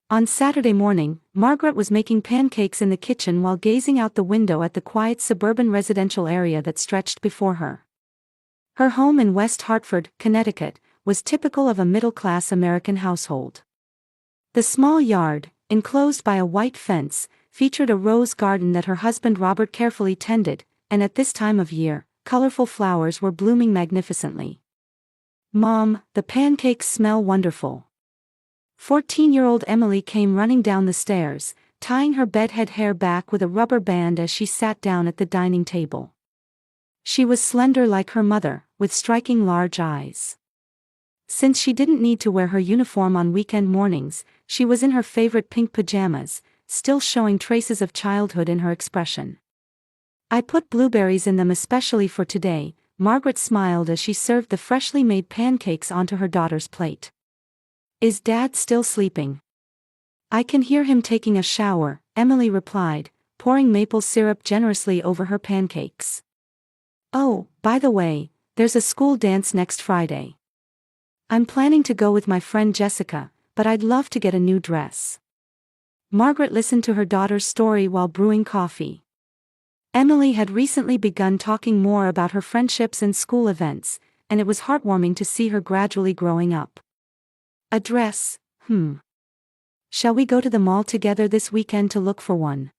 On Saturday morning, Margaret was making pancakes in the kitchen while gazing out the window at the quiet suburban residential area that stretched before her. Her home in West Hartford, Connecticut, was typical of a middle-class American household. The small yard, enclosed by a white fence, featured a rose garden that her husband Robert carefully tended, and at this time of year, colorful flowers were blooming magnificently. "Mom, the pancakes smell wonderful." 14-year-old Emily came running down the stairs, tying her bedhead hair back with a rubber band as she sat down at the dining table. She was slender like her mother, with striking large eyes. Since she didn't need to wear her uniform on weekend mornings, she was in her favorite pink pajamas, still showing traces of childhood in her expression. "I put blueberries in them especially for today," Margaret smiled as she served the freshly made pancakes onto her daughter's plate. "Is Dad still sleeping?" "I can hear him taking a shower," Emily replied, pouring maple syrup generously over her pancakes. "Oh, by the way, there's a school dance next Friday. I'm planning to go with my friend Jessica, but I'd love to get a new dress." Margaret listened to her daughter's story while brewing coffee. Emily had recently begun talking more about her friendships and school events, and it was heartwarming to see her gradually growing up. "A dress, Shall we go to the mall together this weekend to look for one?"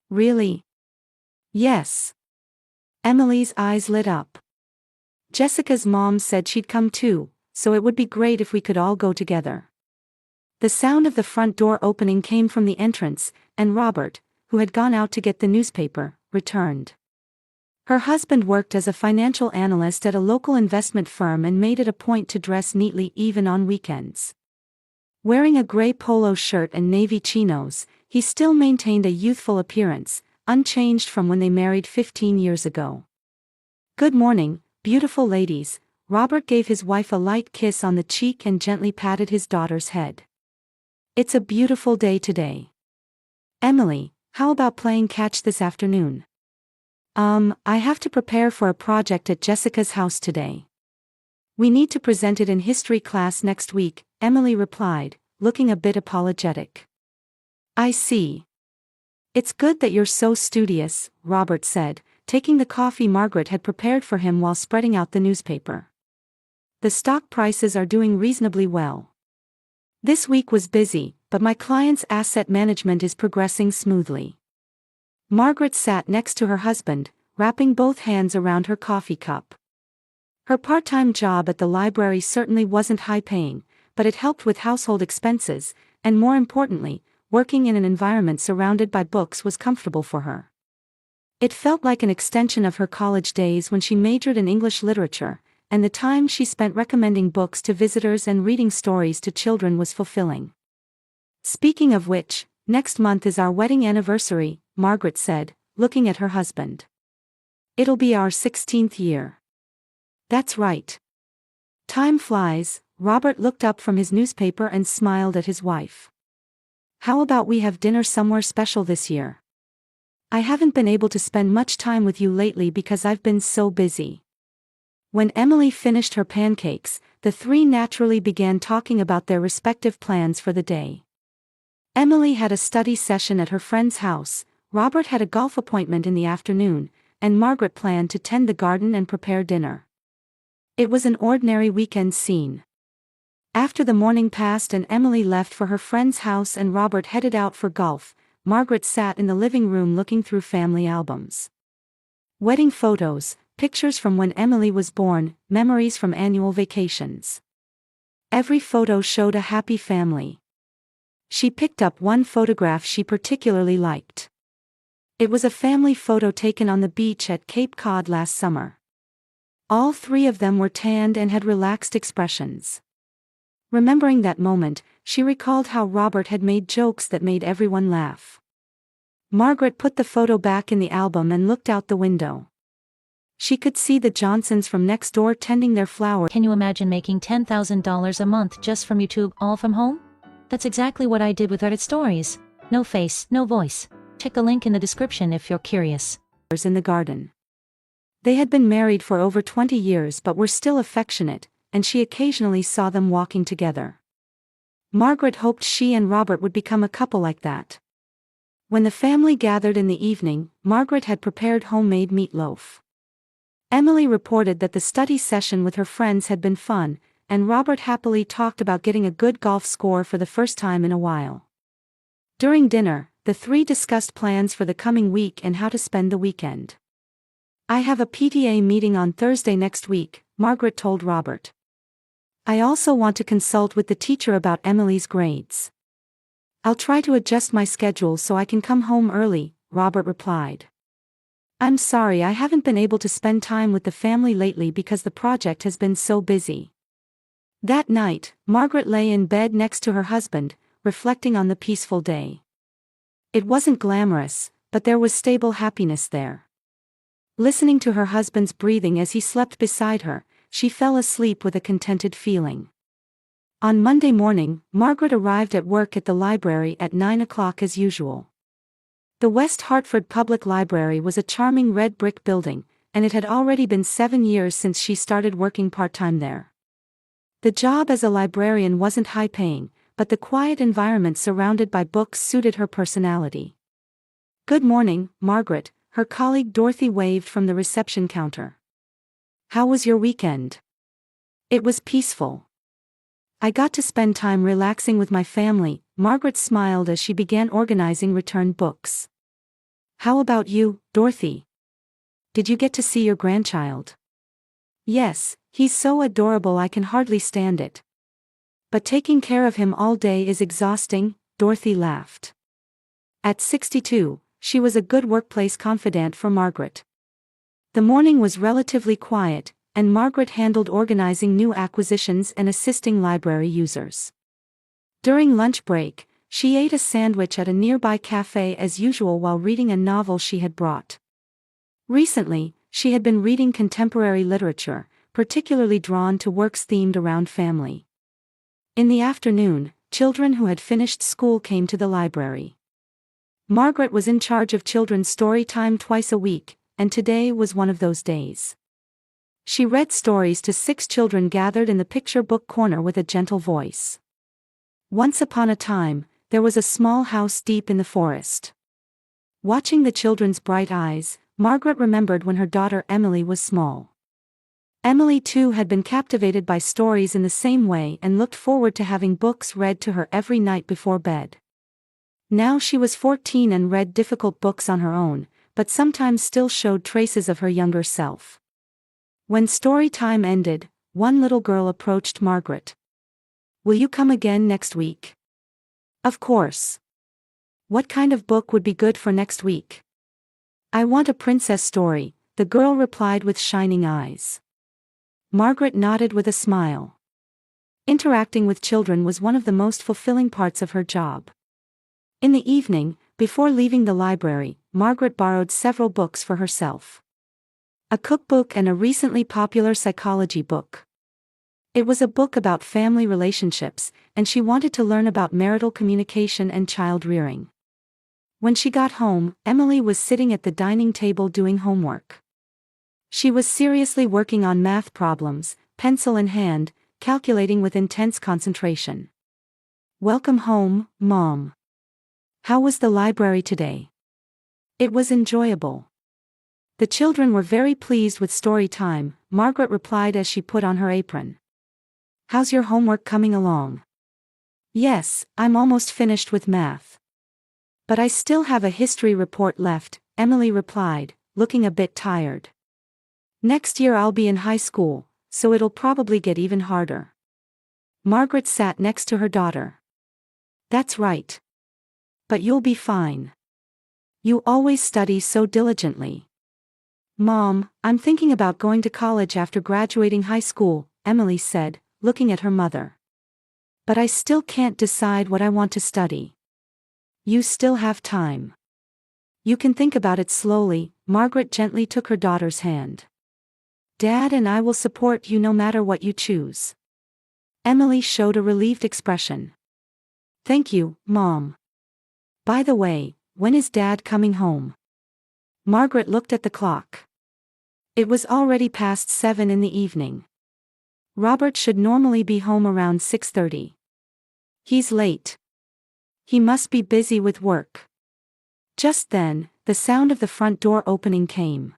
"Really?" "Yes." Emily's eyes lit up. "Jessica's mom said she'd come too, so it would be great if we could all go together." The sound of the front door opening came from the entrance, and Robert, who had gone out to get the newspaper, returned. Her husband worked as a financial analyst at a local investment firm and made it a point to dress neatly even on weekends. Wearing a gray polo shirt and navy chinos, he still maintained a youthful appearance, unchanged from when they married 15 years ago. "Good morning, beautiful ladies," Robert gave his wife a light kiss on the cheek and gently patted his daughter's head. "It's a beautiful day today. Emily, how about playing catch this afternoon?" I have to prepare for a project at Jessica's house today. We need to present it in history class next week," Emily replied, looking a bit apologetic. "I see. It's good that you're so studious," Robert said, taking the coffee Margaret had prepared for him while spreading out the newspaper. "The stock prices are doing reasonably well. This week was busy, but my client's asset management is progressing smoothly." Margaret sat next to her husband, wrapping both hands around her coffee cup. Her part-time job at the library certainly wasn't high-paying, but it helped with household expenses, and more importantly, working in an environment surrounded by books was comfortable for her. It felt like an extension of her college days when she majored in English literature, and the time she spent recommending books to visitors and reading stories to children was fulfilling. "Speaking of which, next month is our wedding anniversary," Margaret said, looking at her husband. "It'll be our 16th year." "That's right. Time flies." Robert looked up from his newspaper and smiled at his wife. "How about we have dinner somewhere special this year? I haven't been able to spend much time with you lately because I've been so busy." When Emily finished her pancakes, the three naturally began talking about their respective plans for the day. Emily had a study session at her friend's house, Robert had a golf appointment in the afternoon, and Margaret planned to tend the garden and prepare dinner. It was an ordinary weekend scene. After the morning passed and Emily left for her friend's house and Robert headed out for golf, Margaret sat in the living room looking through family albums. Wedding photos, pictures from when Emily was born, memories from annual vacations. Every photo showed a happy family. She picked up one photograph she particularly liked. It was a family photo taken on the beach at Cape Cod last summer. All three of them were tanned and had relaxed expressions. Remembering that moment, she recalled how Robert had made jokes that made everyone laugh. Margaret put the photo back in the album and looked out the window. She could see the Johnsons from next door tending their flowers. "Can you imagine making $10,000 a month just from YouTube, all from home? That's exactly what I did with Reddit Stories. No face, no voice. Check the link in the description if you're curious." In the garden. They had been married for over 20 years but were still affectionate, and she occasionally saw them walking together. Margaret hoped she and Robert would become a couple like that. When the family gathered in the evening, Margaret had prepared homemade meatloaf. Emily reported that the study session with her friends had been fun, and Robert happily talked about getting a good golf score for the first time in a while. During dinner, the three discussed plans for the coming week and how to spend the weekend. "I have a PTA meeting on Thursday next week," Margaret told Robert. "I also want to consult with the teacher about Emily's grades. I'll try to adjust my schedule so I can come home early," Robert replied. "I'm sorry I haven't been able to spend time with the family lately because the project has been so busy." That night, Margaret lay in bed next to her husband, reflecting on the peaceful day. It wasn't glamorous, but there was stable happiness there. Listening to her husband's breathing as he slept beside her, she fell asleep with a contented feeling. On Monday morning, Margaret arrived at work at the library at 9 o'clock as usual. The West Hartford Public Library was a charming red brick building, and it had already been 7 years since she started working part-time there. The job as a librarian wasn't high-paying, but the quiet environment surrounded by books suited her personality. "Good morning, Margaret," her colleague Dorothy waved from the reception counter. "How was your weekend?" "It was peaceful. I got to spend time relaxing with my family," Margaret smiled as she began organizing returned books. "How about you, Dorothy? Did you get to see your grandchild?" "Yes, he's so adorable I can hardly stand it. But taking care of him all day is exhausting," Dorothy laughed. At 62, she was a good workplace confidant for Margaret. The morning was relatively quiet, and Margaret handled organizing new acquisitions and assisting library users. During lunch break, she ate a sandwich at a nearby cafe as usual while reading a novel she had brought. Recently, she had been reading contemporary literature, particularly drawn to works themed around family. In the afternoon, children who had finished school came to the library. Margaret was in charge of children's story time twice a week, and today was one of those days. She read stories to 6 children gathered in the picture book corner with a gentle voice. Once upon a time, there was a small house deep in the forest. Watching the children's bright eyes, Margaret remembered when her daughter Emily was small. Emily too had been captivated by stories in the same way and looked forward to having books read to her every night before bed. Now she was 14 and read difficult books on her own, but sometimes still showed traces of her younger self. When story time ended, one little girl approached Margaret. "Will you come again next week?" "Of course. What kind of book would be good for next week?" "I want a princess story," the girl replied with shining eyes. Margaret nodded with a smile. Interacting with children was one of the most fulfilling parts of her job. In the evening, before leaving the library, Margaret borrowed several books for herself. A cookbook and a recently popular psychology book. It was a book about family relationships, and she wanted to learn about marital communication and child rearing. When she got home, Emily was sitting at the dining table doing homework. She was seriously working on math problems, pencil in hand, calculating with intense concentration. "Welcome home, Mom. How was the library today?" "It was enjoyable. The children were very pleased with story time," Margaret replied as she put on her apron. "How's your homework coming along?" "Yes, I'm almost finished with math. But I still have a history report left," Emily replied, looking a bit tired. "Next year I'll be in high school, so it'll probably get even harder." Margaret sat next to her daughter. "That's right. But you'll be fine. You always study so diligently." "Mom, I'm thinking about going to college after graduating high school," Emily said, looking at her mother. "But I still can't decide what I want to study." "You still have time. You can think about it slowly," Margaret gently took her daughter's hand. "Dad and I will support you no matter what you choose." Emily showed a relieved expression. "Thank you, Mom. By the way, when is Dad coming home?" Margaret looked at the clock. It was already past 7 in the evening. Robert should normally be home around 6:30. He's late. He must be busy with work. Just then, the sound of the front door opening came.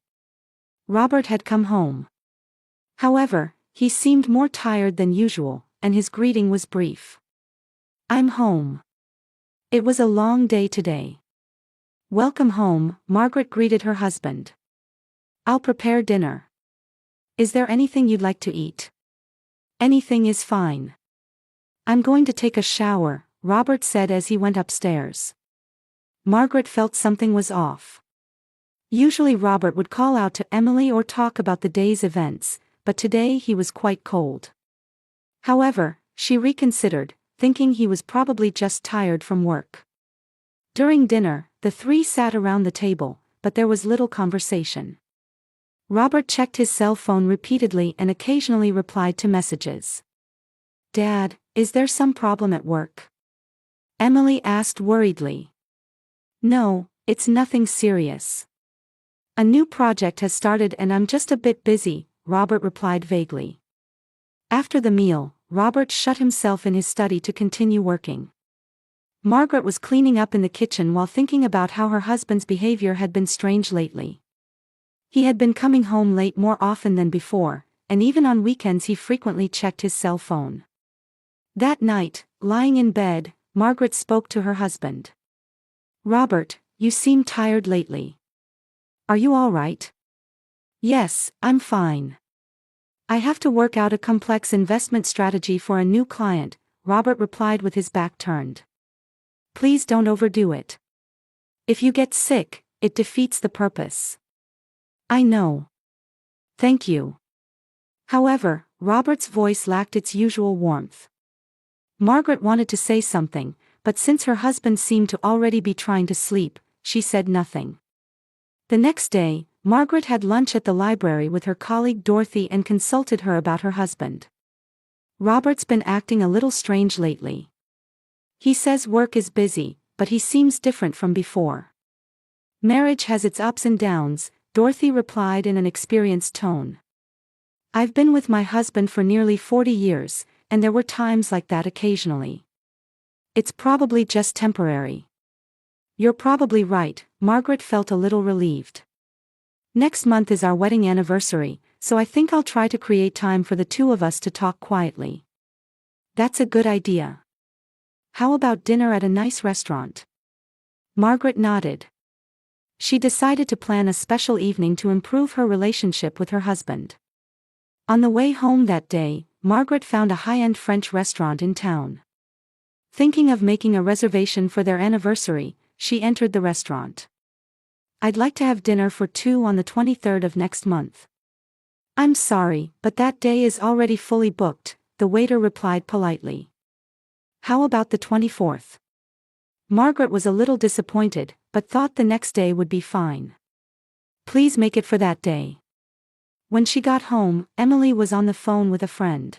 Robert had come home. However, he seemed more tired than usual, and his greeting was brief. "I'm home. It was a long day today." "Welcome home," Margaret greeted her husband. "I'll prepare dinner. Is there anything you'd like to eat?" "Anything is fine." "I'm going to take a shower," Robert said as he went upstairs. Margaret felt something was off. Usually Robert would call out to Emily or talk about the day's events, but today he was quite cold. However, she reconsidered, thinking he was probably just tired from work. During dinner, the three sat around the table, but there was little conversation. Robert checked his cell phone repeatedly and occasionally replied to messages. "Dad, is there some problem at work?" Emily asked worriedly. "No, it's nothing serious. A new project has started and I'm just a bit busy," Robert replied vaguely. After the meal, Robert shut himself in his study to continue working. Margaret was cleaning up in the kitchen while thinking about how her husband's behavior had been strange lately. He had been coming home late more often than before, and even on weekends he frequently checked his cell phone. That night, lying in bed, Margaret spoke to her husband. "Robert, you seem tired lately. Are you all right?" "Yes, I'm fine. I have to work out a complex investment strategy for a new client," Robert replied with his back turned. "Please don't overdo it. If you get sick, it defeats the purpose." "I know. Thank you." However, Robert's voice lacked its usual warmth. Margaret wanted to say something, but since her husband seemed to already be trying to sleep, she said nothing. The next day, Margaret had lunch at the library with her colleague Dorothy and consulted her about her husband. "Robert's been acting a little strange lately. He says work is busy, but he seems different from before." "Marriage has its ups and downs," Dorothy replied in an experienced tone. "I've been with my husband for nearly 40 years, and there were times like that occasionally. It's probably just temporary." "You're probably right," Margaret felt a little relieved. "Next month is our wedding anniversary, so I think I'll try to create time for the two of us to talk quietly." "That's a good idea. How about dinner at a nice restaurant?" Margaret nodded. She decided to plan a special evening to improve her relationship with her husband. On the way home that day, Margaret found a high-end French restaurant in town. Thinking of making a reservation for their anniversary, she entered the restaurant. "I'd like to have dinner for two on the 23rd of next month." "I'm sorry, but that day is already fully booked," the waiter replied politely. "How about the 24th? Margaret was a little disappointed, but thought the next day would be fine. "Please make it for that day." When she got home, Emily was on the phone with a friend.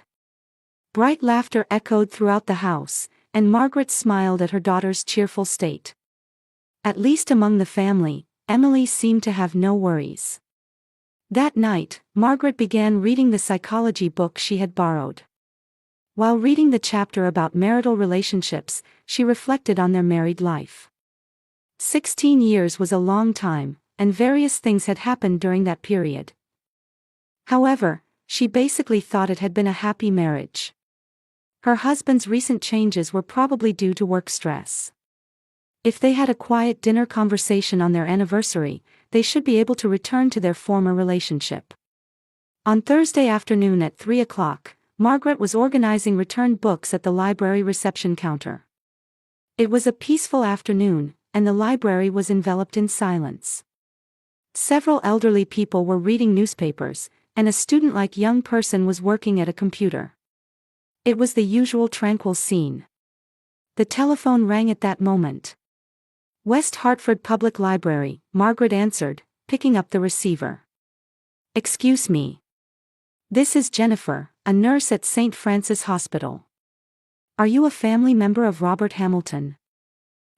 Bright laughter echoed throughout the house, and Margaret smiled at her daughter's cheerful state. At least among the family, Emily seemed to have no worries. That night, Margaret began reading the psychology book she had borrowed. While reading the chapter about marital relationships, she reflected on their married life. 16 years was a long time, and various things had happened during that period. However, she basically thought it had been a happy marriage. Her husband's recent changes were probably due to work stress. If they had a quiet dinner conversation on their anniversary, they should be able to return to their former relationship. On Thursday afternoon at 3 o'clock, Margaret was organizing returned books at the library reception counter. It was a peaceful afternoon, and the library was enveloped in silence. Several elderly people were reading newspapers, and a student-like young person was working at a computer. It was the usual tranquil scene. The telephone rang at that moment. "West Hartford Public Library," Margaret answered, picking up the receiver. "Excuse me. This is Jennifer, a nurse at St. Francis Hospital. Are you a family member of Robert Hamilton?"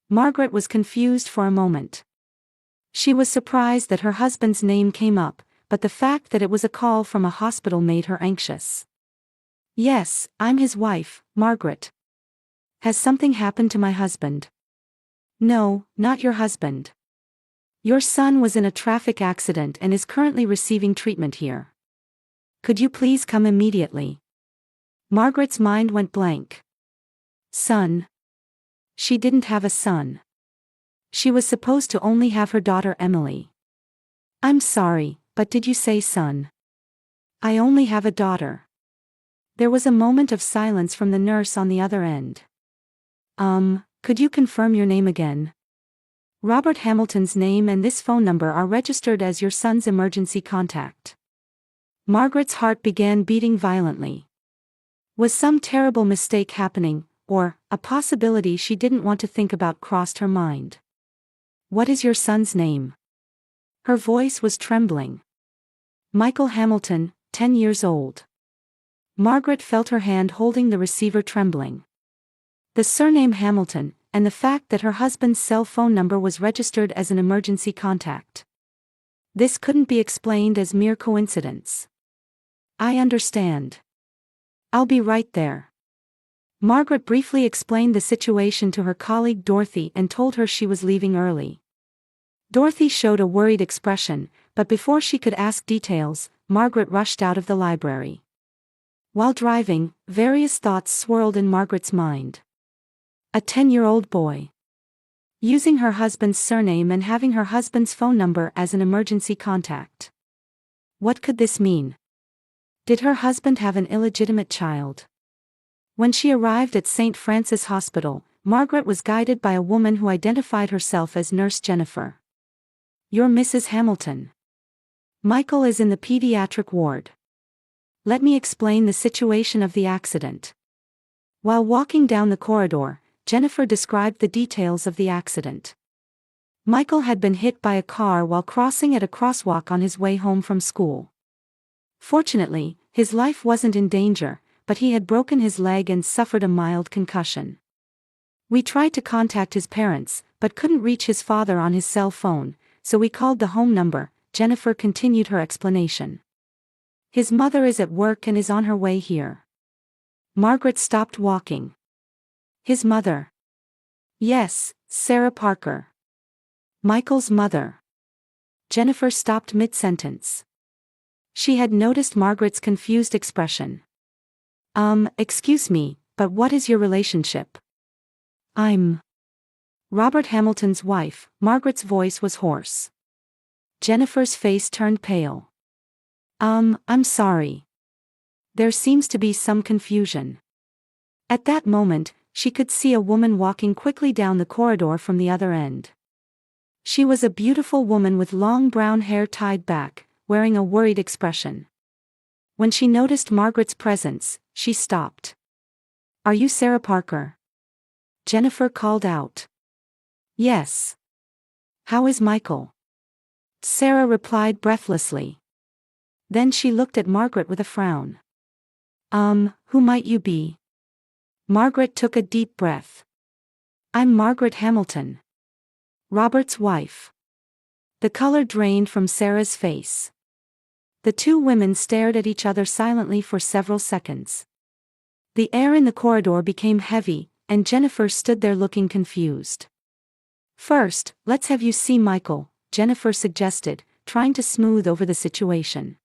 Margaret was confused for a moment. She was surprised that her husband's name came up, but the fact that it was a call from a hospital made her anxious. "Yes, I'm his wife, Margaret." Has something happened to my husband? No, not your husband. Your son was in a traffic accident and is currently receiving treatment here. Could you please come immediately? Margaret's mind went blank. Son. She didn't have a son. She was supposed to only have her daughter Emily. I'm sorry, but did you say son? I only have a daughter. There was a moment of silence from the nurse on the other end. Could you confirm your name again? Robert Hamilton's name and this phone number are registered as your son's emergency contact. Margaret's heart began beating violently. Was some terrible mistake happening, or a possibility she didn't want to think about crossed her mind? What is your son's name? Her voice was trembling. Michael Hamilton, 10 years old. Margaret felt her hand holding the receiver trembling. The surname Hamilton, and the fact that her husband's cell phone number was registered as an emergency contact. This couldn't be explained as mere coincidence. I understand. I'll be right there. Margaret briefly explained the situation to her colleague Dorothy and told her she was leaving early. Dorothy showed a worried expression, but before she could ask details, Margaret rushed out of the library. While driving, various thoughts swirled in Margaret's mind. A 10-year-old boy. Using her husband's surname and having her husband's phone number as an emergency contact. What could this mean? Did her husband have an illegitimate child? When she arrived at St. Francis Hospital, Margaret was guided by a woman who identified herself as Nurse Jennifer. You're Mrs. Hamilton. Michael is in the pediatric ward. Let me explain the situation of the accident. While walking down the corridor, Jennifer described the details of the accident. Michael had been hit by a car while crossing at a crosswalk on his way home from school. Fortunately, his life wasn't in danger, but he had broken his leg and suffered a mild concussion. We tried to contact his parents, but couldn't reach his father on his cell phone, so we called the home number. Jennifer continued her explanation. His mother is at work and is on her way here. Margaret stopped walking. His mother? Yes, Sarah Parker. Michael's mother. Jennifer stopped mid-sentence. She had noticed Margaret's confused expression. Excuse me, but what is your relationship? I'm Robert Hamilton's wife. Margaret's voice was hoarse. Jennifer's face turned pale. I'm sorry. There seems to be some confusion. At that moment, she could see a woman walking quickly down the corridor from the other end. She was a beautiful woman with long brown hair tied back, wearing a worried expression. When she noticed Margaret's presence, she stopped. Are you Sarah Parker? Jennifer called out. Yes. How is Michael? Sarah replied breathlessly. Then she looked at Margaret with a frown. Who might you be? Margaret took a deep breath. I'm Margaret Hamilton. Robert's wife. The color drained from Sarah's face. The two women stared at each other silently for several seconds. The air in the corridor became heavy, and Jennifer stood there looking confused. First, let's have you see Michael, Jennifer suggested, trying to smooth over the situation.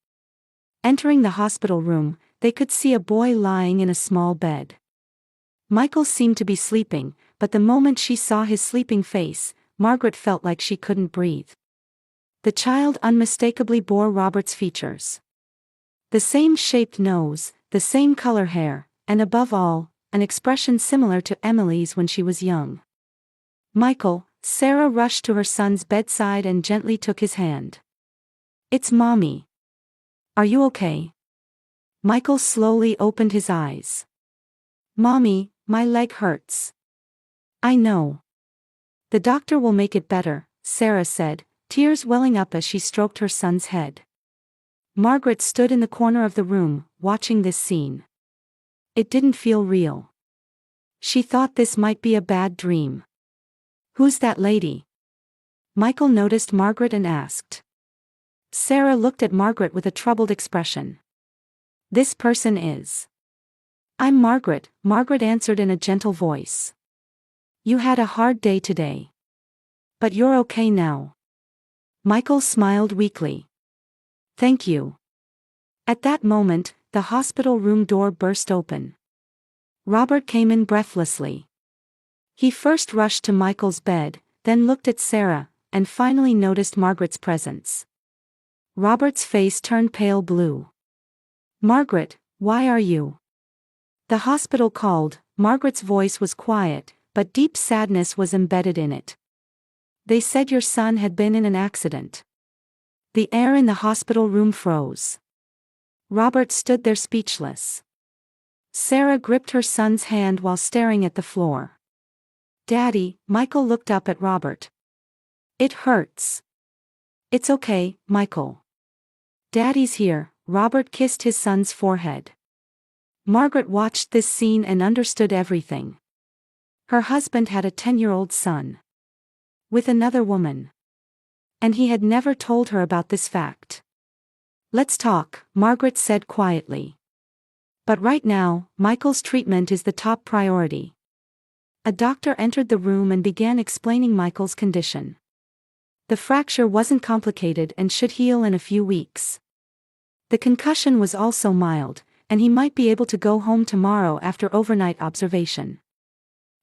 Entering the hospital room, they could see a boy lying in a small bed. Michael seemed to be sleeping, but the moment she saw his sleeping face, Margaret felt like she couldn't breathe. The child unmistakably bore Robert's features. The same shaped nose, the same color hair, and above all, an expression similar to Emily's when she was young. Michael, Sarah rushed to her son's bedside and gently took his hand. It's Mommy. Are you okay? Michael slowly opened his eyes. Mommy, my leg hurts. I know. The doctor will make it better, Sarah said, tears welling up as she stroked her son's head. Margaret stood in the corner of the room, watching this scene. It didn't feel real. She thought this might be a bad dream. Who's that lady? Michael noticed Margaret and asked. Sarah looked at Margaret with a troubled expression. This person is I'm Margaret, Margaret answered in a gentle voice. You had a hard day today. But you're okay now. Michael smiled weakly. Thank you. At that moment, the hospital room door burst open. Robert came in breathlessly. He first rushed to Michael's bed, then looked at Sarah, and finally noticed Margaret's presence. Robert's face turned pale blue. Margaret, why are you? The hospital called. Margaret's voice was quiet, but deep sadness was embedded in it. They said your son had been in an accident. The air in the hospital room froze. Robert stood there speechless. Sarah gripped her son's hand while staring at the floor. Daddy, Michael looked up at Robert. It hurts. It's okay, Michael. Daddy's here. Robert kissed his son's forehead. Margaret watched this scene and understood everything. Her husband had a 10-year-old son. With another woman. And he had never told her about this fact. Let's talk, Margaret said quietly. But right now, Michael's treatment is the top priority. A doctor entered the room and began explaining Michael's condition. The fracture wasn't complicated and should heal in a few weeks. The concussion was also mild, and he might be able to go home tomorrow after overnight observation.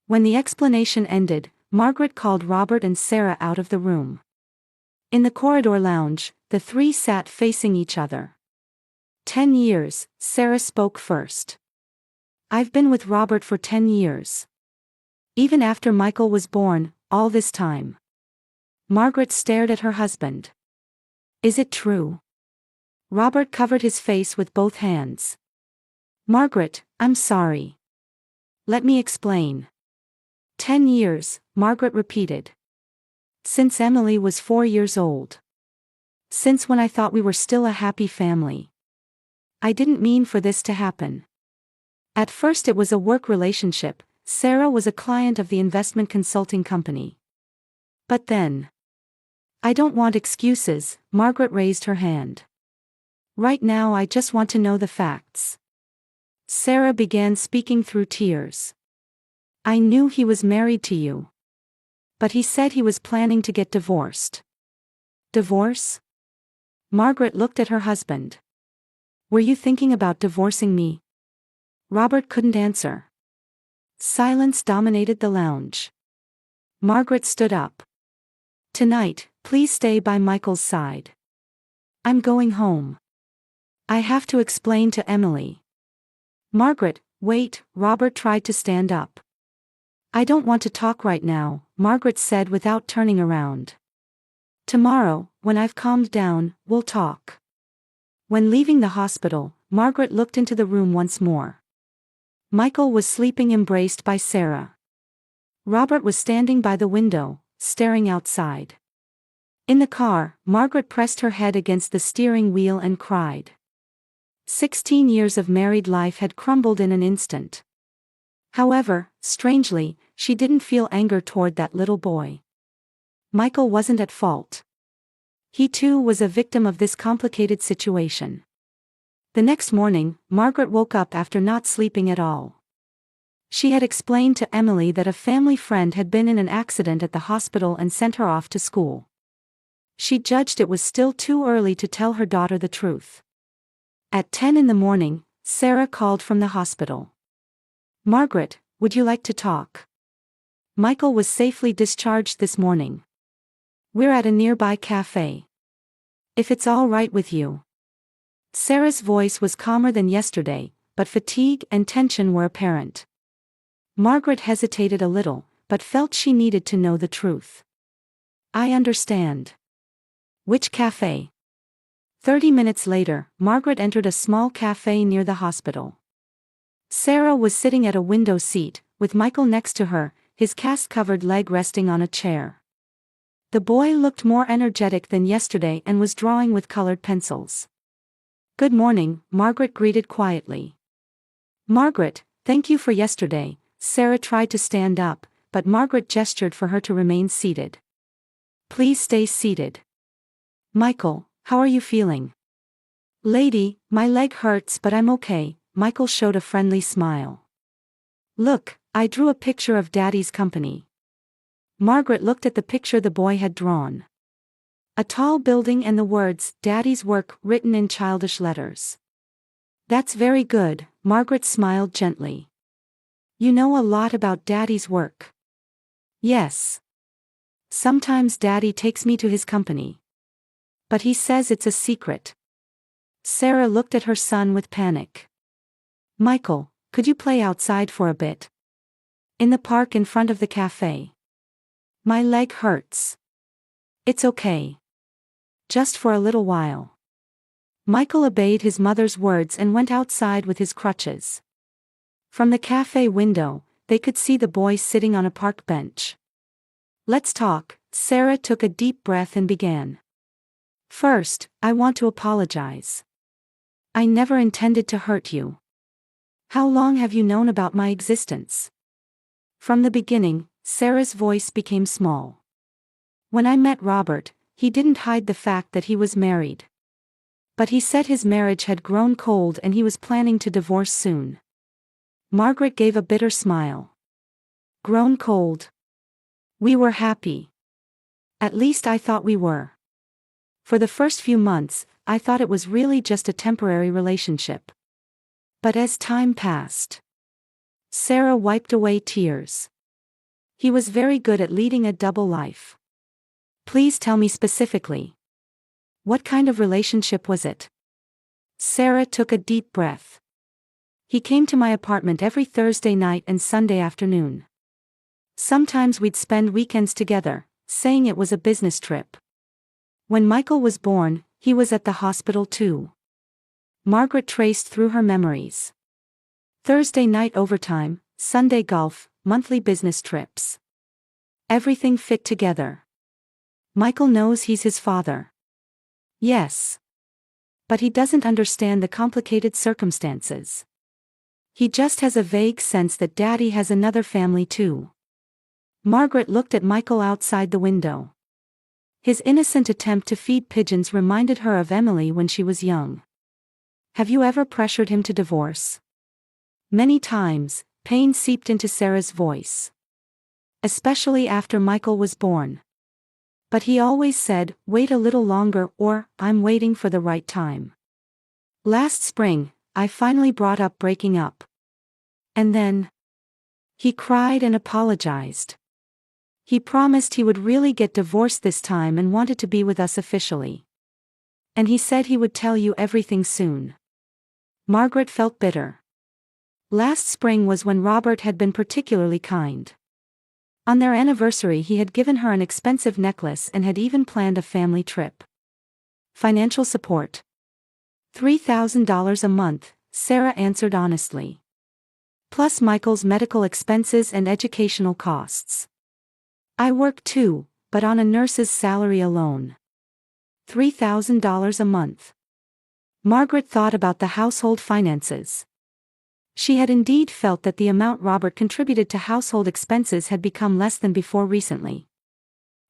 When the explanation ended, Margaret called Robert and Sarah out of the room. In the corridor lounge, the three sat facing each other. 10 years, Sarah spoke first. I've been with Robert for 10 years. Even after Michael was born, all this time. Margaret stared at her husband. Is it true? Robert covered his face with both hands. Margaret, I'm sorry. Let me explain. 10 years, Margaret repeated. Since Emily was 4 years old. Since when I thought we were still a happy family. I didn't mean for this to happen. At first it was a work relationship. Sarah was a client of the investment consulting company. But then. I don't want excuses, Margaret raised her hand. Right now I just want to know the facts. Sarah began speaking through tears. I knew he was married to you. But he said he was planning to get divorced. Divorce? Margaret looked at her husband. Were you thinking about divorcing me? Robert couldn't answer. Silence dominated the lounge. Margaret stood up. Tonight, please stay by Michael's side. I'm going home. I have to explain to Emily. Margaret, wait, Robert tried to stand up. I don't want to talk right now, Margaret said without turning around. Tomorrow, when I've calmed down, we'll talk. When leaving the hospital, Margaret looked into the room once more. Michael was sleeping embraced by Sarah. Robert was standing by the window, staring outside. In the car, Margaret pressed her head against the steering wheel and cried. 16 years of married life had crumbled in an instant. However, strangely, she didn't feel anger toward that little boy. Michael wasn't at fault. He too was a victim of this complicated situation. The next morning, Margaret woke up after not sleeping at all. She had explained to Emily that a family friend had been in an accident at the hospital and sent her off to school. She judged it was still too early to tell her daughter the truth. At 10 in the morning, Sarah called from the hospital. Margaret, would you like to talk? Michael was safely discharged this morning. We're at a nearby cafe. If it's all right with you. Sarah's voice was calmer than yesterday, but fatigue and tension were apparent. Margaret hesitated a little, but felt she needed to know the truth. I understand. Which cafe? 30 minutes later, Margaret entered a small cafe near the hospital. Sarah was sitting at a window seat, with Michael next to her, his cast-covered leg resting on a chair. The boy looked more energetic than yesterday and was drawing with colored pencils. Good morning, Margaret greeted quietly. Margaret, thank you for yesterday. Sarah tried to stand up, but Margaret gestured for her to remain seated. Please stay seated. Michael, how are you feeling? Lady, my leg hurts but I'm okay, Michael showed a friendly smile. Look, I drew a picture of Daddy's company. Margaret looked at the picture the boy had drawn. A tall building and the words, Daddy's work, written in childish letters. That's very good, Margaret smiled gently. You know a lot about Daddy's work. Yes. Sometimes Daddy takes me to his company. But he says it's a secret. Sarah looked at her son with panic. Michael, could you play outside for a bit? In the park in front of the cafe. My leg hurts. It's okay. Just for a little while. Michael obeyed his mother's words and went outside with his crutches. From the cafe window, they could see the boy sitting on a park bench. Let's talk, Sarah took a deep breath and began. First, I want to apologize. I never intended to hurt you. How long have you known about my existence? From the beginning, Sarah's voice became small. When I met Robert, he didn't hide the fact that he was married. But he said his marriage had grown cold and he was planning to divorce soon. Margaret gave a bitter smile. Grown cold. We were happy. At least I thought we were. For the first few months, I thought it was really just a temporary relationship. But as time passed, Sarah wiped away tears. He was very good at leading a double life. Please tell me specifically. What kind of relationship was it? Sarah took a deep breath. He came to my apartment every Thursday night and Sunday afternoon. Sometimes we'd spend weekends together, saying it was a business trip. When Michael was born, he was at the hospital too. Margaret traced through her memories. Thursday night overtime, Sunday golf, monthly business trips. Everything fit together. Michael knows he's his father. Yes. But he doesn't understand the complicated circumstances. He just has a vague sense that Daddy has another family too. Margaret looked at Michael outside the window. His innocent attempt to feed pigeons reminded her of Emily when she was young. Have you ever pressured him to divorce? Many times, pain seeped into Sarah's voice. Especially after Michael was born. But he always said, wait a little longer, or, I'm waiting for the right time. Last spring, I finally brought up breaking up. And then, he cried and apologized. He promised he would really get divorced this time and wanted to be with us officially. And he said he would tell you everything soon. Margaret felt bitter. Last spring was when Robert had been particularly kind. On their anniversary he had given her an expensive necklace and had even planned a family trip. Financial support. $3,000 a month, Sarah answered honestly. Plus Michael's medical expenses and educational costs. I work too, but on a nurse's salary alone. $3,000 a month. Margaret thought about the household finances. She had indeed felt that the amount Robert contributed to household expenses had become less than before recently.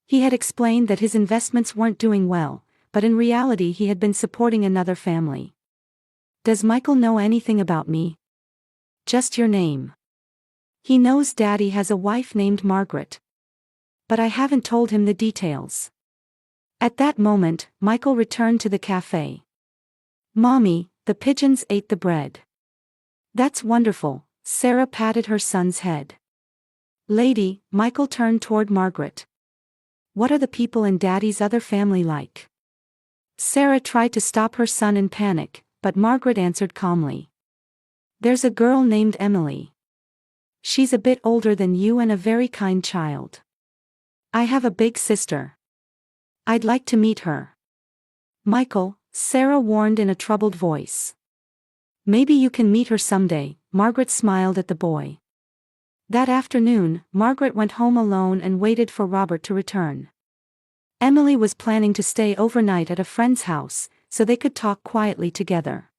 He had explained that his investments weren't doing well, but in reality he had been supporting another family. Does Michael know anything about me? Just your name. He knows Daddy has a wife named Margaret. But I haven't told him the details. At that moment, Michael returned to the cafe. Mommy, the pigeons ate the bread. That's wonderful, Sarah patted her son's head. Lady, Michael turned toward Margaret. What are the people in Daddy's other family like? Sarah tried to stop her son in panic, but Margaret answered calmly. There's a girl named Emily. She's a bit older than you and a very kind child. I have a big sister. I'd like to meet her. Michael, Sarah warned in a troubled voice. Maybe you can meet her someday, Margaret smiled at the boy. That afternoon, Margaret went home alone and waited for Robert to return. Emily was planning to stay overnight at a friend's house, so they could talk quietly together.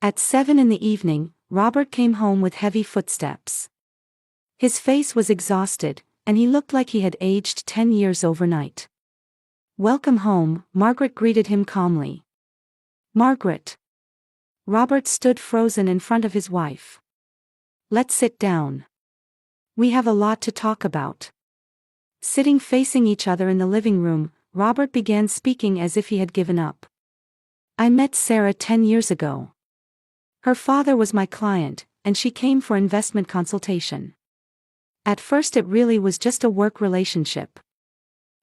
At 7 in the evening, Robert came home with heavy footsteps. His face was exhausted, and he looked like he had aged 10 years overnight. Welcome home, Margaret greeted him calmly. Margaret. Robert stood frozen in front of his wife. Let's sit down. We have a lot to talk about. Sitting facing each other in the living room, Robert began speaking as if he had given up. I met Sarah 10 years ago. Her father was my client, and she came for investment consultation. At first it really was just a work relationship.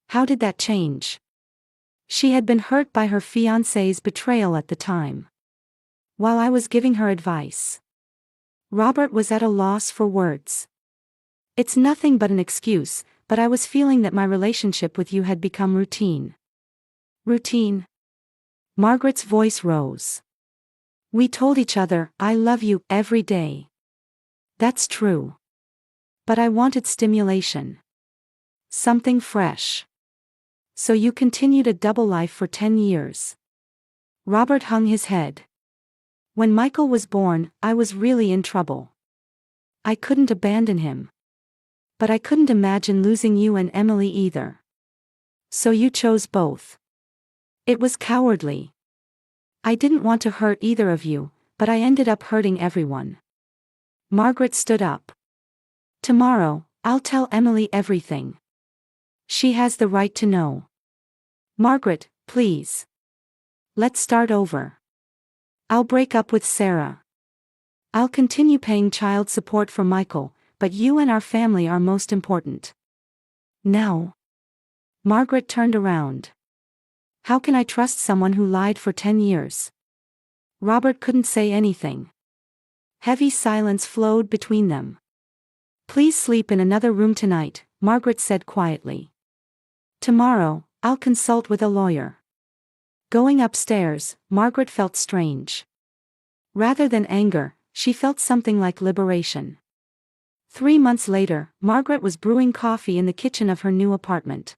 How did that change? She had been hurt by her fiancé's betrayal at the time. While I was giving her advice, Robert was at a loss for words. It's nothing but an excuse, but I was feeling that my relationship with you had become routine. Routine? Margaret's voice rose. We told each other, I love you, every day. That's true. But I wanted stimulation. Something fresh. So you continued a double life for 10 years. Robert hung his head. When Michael was born, I was really in trouble. I couldn't abandon him. But I couldn't imagine losing you and Emily either. So you chose both. It was cowardly. I didn't want to hurt either of you, but I ended up hurting everyone. Margaret stood up. Tomorrow, I'll tell Emily everything. She has the right to know. Margaret, please. Let's start over. I'll break up with Sarah. I'll continue paying child support for Michael, but you and our family are most important. Now. Margaret turned around. How can I trust someone who lied for 10 years? Robert couldn't say anything. Heavy silence flowed between them. Please sleep in another room tonight, Margaret said quietly. Tomorrow, I'll consult with a lawyer. Going upstairs, Margaret felt strange. Rather than anger, she felt something like liberation. 3 months later, Margaret was brewing coffee in the kitchen of her new apartment.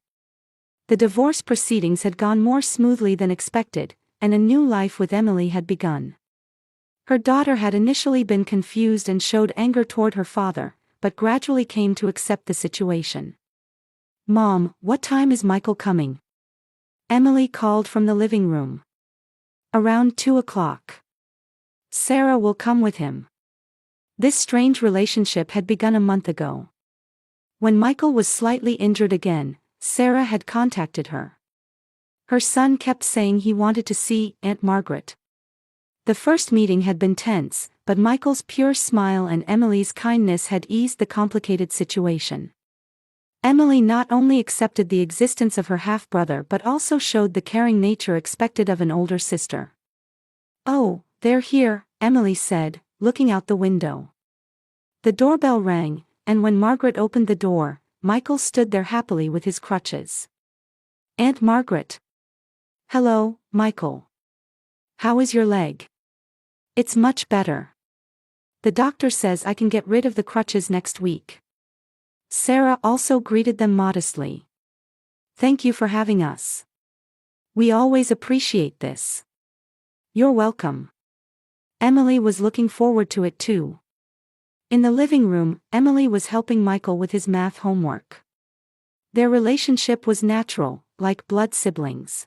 The divorce proceedings had gone more smoothly than expected, and a new life with Emily had begun. Her daughter had initially been confused and showed anger toward her father, but gradually came to accept the situation. Mom, what time is Michael coming? Emily called from the living room. Around 2 o'clock. Sarah will come with him. This strange relationship had begun a month ago. When Michael was slightly injured again, Sarah had contacted her. Her son kept saying he wanted to see Aunt Margaret. The first meeting had been tense, but Michael's pure smile and Emily's kindness had eased the complicated situation. Emily not only accepted the existence of her half-brother but also showed the caring nature expected of an older sister. Oh, they're here, Emily said, looking out the window. The doorbell rang, and when Margaret opened the door, Michael stood there happily with his crutches. Aunt Margaret. Hello, Michael. How is your leg? It's much better. The doctor says I can get rid of the crutches next week. Sarah also greeted them modestly. Thank you for having us. We always appreciate this. You're welcome. Emily was looking forward to it too. In the living room, Emily was helping Michael with his math homework. Their relationship was natural, like blood siblings.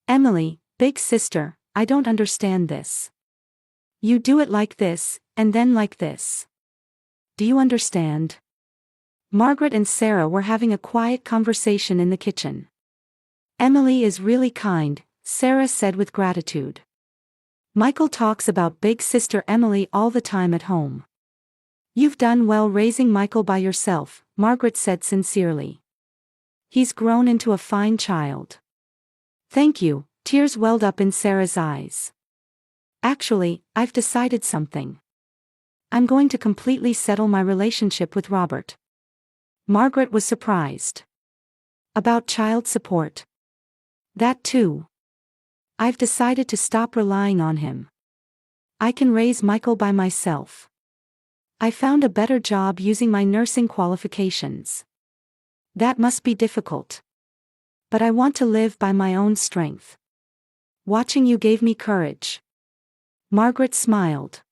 Emily, big sister, I don't understand this. You do it like this, and then like this. Do you understand? Margaret and Sarah were having a quiet conversation in the kitchen. Emily is really kind, Sarah said with gratitude. Michael talks about big sister Emily all the time at home. You've done well raising Michael by yourself, Margaret said sincerely. He's grown into a fine child. Thank you, tears welled up in Sarah's eyes. Actually, I've decided something. I'm going to completely settle my relationship with Robert. Margaret was surprised. About child support. That too. I've decided to stop relying on him. I can raise Michael by myself. I found a better job using my nursing qualifications. That must be difficult. But I want to live by my own strength. Watching you gave me courage. Margaret smiled.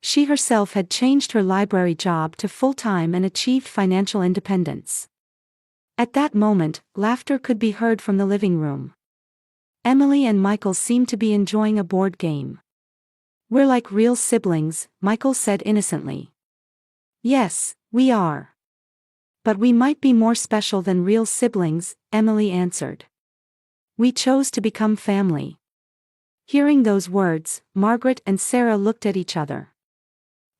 She herself had changed her library job to full-time and achieved financial independence. At that moment, laughter could be heard from the living room. Emily and Michael seemed to be enjoying a board game. We're like real siblings, Michael said innocently. Yes, we are. But we might be more special than real siblings, Emily answered. We chose to become family. Hearing those words, Margaret and Sarah looked at each other.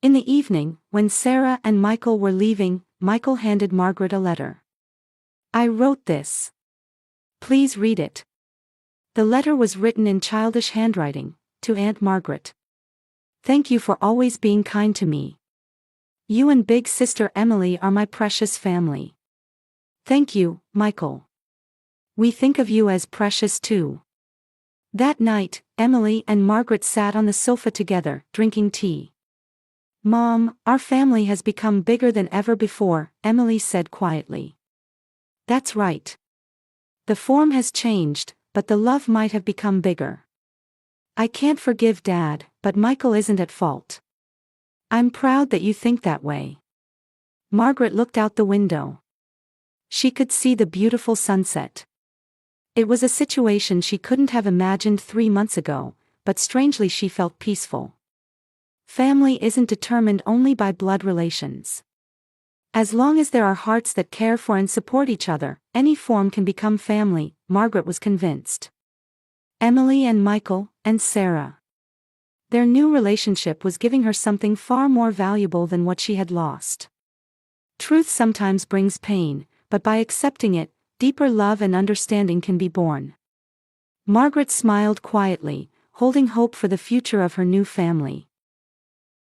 In the evening, when Sarah and Michael were leaving, Michael handed Margaret a letter. I wrote this. Please read it. The letter was written in childish handwriting, to Aunt Margaret. Thank you for always being kind to me. You and big sister Emily are my precious family. Thank you, Michael. We think of you as precious too. That night, Emily and Margaret sat on the sofa together, drinking tea. Mom, our family has become bigger than ever before, Emily said quietly. That's right. The form has changed, but the love might have become bigger. I can't forgive Dad, but Michael isn't at fault. I'm proud that you think that way. Margaret looked out the window. She could see the beautiful sunset. It was a situation she couldn't have imagined 3 months ago, but strangely she felt peaceful. Family isn't determined only by blood relations. As long as there are hearts that care for and support each other, any form can become family, Margaret was convinced. Emily and Michael, and Sarah. Their new relationship was giving her something far more valuable than what she had lost. Truth sometimes brings pain, but by accepting it, deeper love and understanding can be born. Margaret smiled quietly, holding hope for the future of her new family.